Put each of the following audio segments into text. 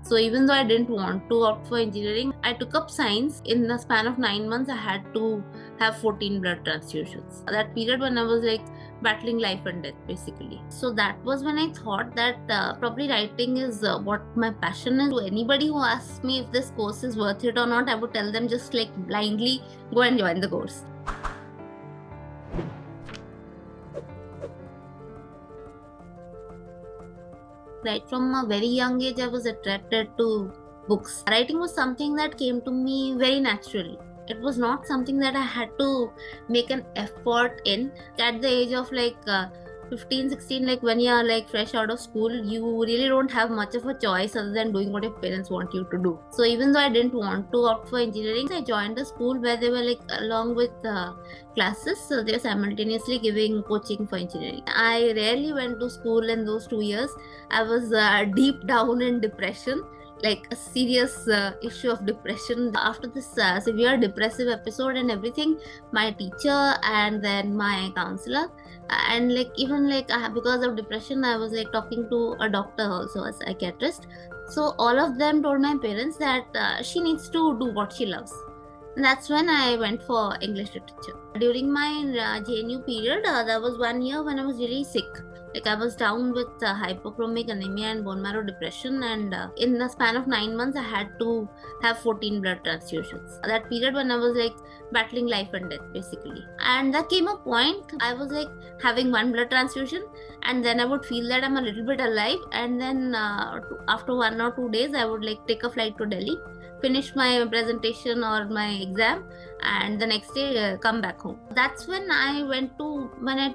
So even though I didn't want to opt for engineering, I took up science. In the span of 9 months, I had to have 14 blood transfusions. That period when I was like battling life and death basically. So that was when I thought that probably writing is what my passion is. To anybody who asks me if this course is worth it or not, I would tell them just like blindly go and join the course. Right from a very young age, I was attracted to books. Writing was something that came to me very naturally. It was not something that I had to make an effort in. At the age of like 15, 16, like when you are like fresh out of school, you really don't have much of a choice other than doing what your parents want you to do. So even though I didn't want to opt for engineering, I joined a school where they were like along with classes, so they were simultaneously giving coaching for engineering. I rarely went to school in those 2 years. I was deep down in depression, like a serious issue of depression. After this severe depressive episode and everything, my teacher and then my counselor and like even like because of depression, I was like talking to a doctor also, a psychiatrist. So all of them told my parents that she needs to do what she loves. And that's when I went for English literature. During my JNU period, there was 1 year when I was really sick. Like I was down with hypochromic anemia and bone marrow depression, and in the span of 9 months, I had to have 14 blood transfusions. That period when I was like battling life and death basically. And there came a point I was like having 1 blood transfusion, and then I would feel that I'm a little bit alive, and then after 1 or 2 days, I would like take a flight to Delhi, finish my presentation or my exam, and the next day come back home. That's when I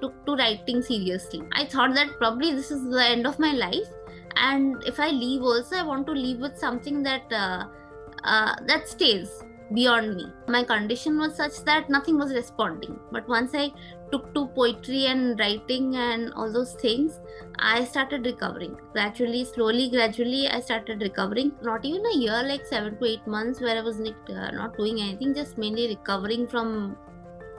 took to writing seriously. I thought that probably this is the end of my life, and if I leave also, I want to leave with something that that stays beyond me. My condition was such that nothing was responding, but once I took to poetry and writing and all those things, I started recovering. Gradually, slowly, gradually, I started recovering. Not even a year, like 7 to 8 months where I was not doing anything, just mainly recovering from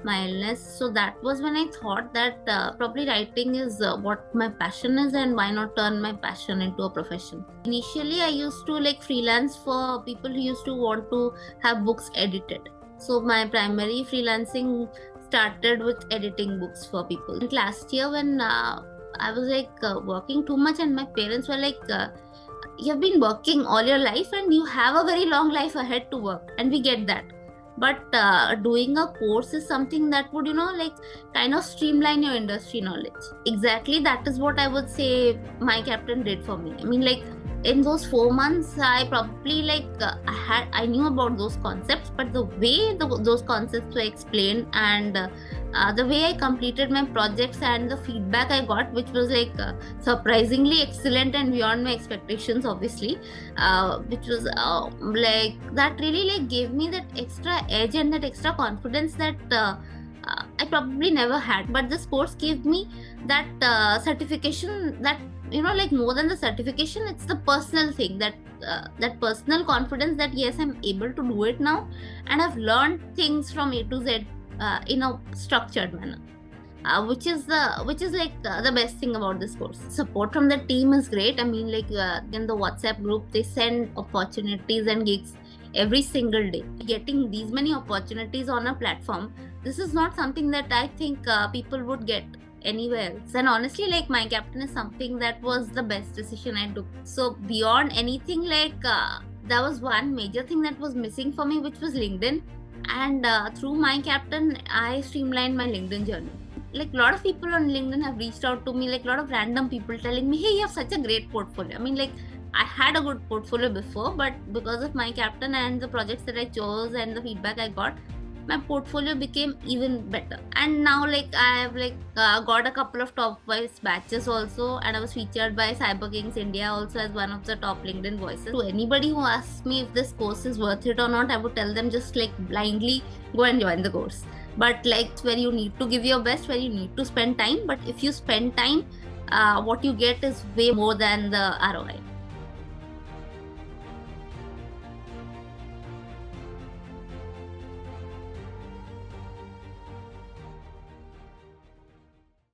my illness. So that was when I thought that probably writing is what my passion is, and why not turn my passion into a profession. Initially, I used to like freelance for people who used to want to have books edited. So my primary freelancing started with editing books for people. And last year when I was like working too much, and my parents were like, you have been working all your life and you have a very long life ahead to work, and we get that. But doing a course is something that would, like kind of streamline your industry knowledge. Exactly, that is what I would say MyCaptain did for me. I mean, like in those 4 months, I probably like I knew about those concepts, but the way those concepts were explained, and the way I completed my projects and the feedback I got, which was like surprisingly excellent and beyond my expectations, obviously, which was like that really like gave me that extra edge and that extra confidence that I probably never had. But this course gave me that certification, that like more than the certification, it's the personal thing, that that personal confidence that yes, I'm able to do it now, and I've learned things from A to Z in a structured manner, which is like the best thing about this course. Support from the team is great. I mean, like in the WhatsApp group, they send opportunities and gigs every single day. Getting these many opportunities on a platform, this is not something that I think people would get anywhere else. And honestly, like MyCaptain is something that was the best decision I took. So beyond anything, like there was one major thing that was missing for me, which was LinkedIn. And through MyCaptain, I streamlined my LinkedIn journey. Like a lot of people on LinkedIn have reached out to me, like a lot of random people telling me, hey, you have such a great portfolio. I mean, like I had a good portfolio before, but because of MyCaptain and the projects that I chose and the feedback I got, my portfolio became even better. And now like I have like got a couple of top voice batches also, and I was featured by Cyber Kings India also as one of the top LinkedIn voices. To anybody who asks me if this course is worth it or not, I would tell them just like blindly go and join the course. But like where you need to give your best, where you need to spend time, but if you spend time, what you get is way more than the ROI.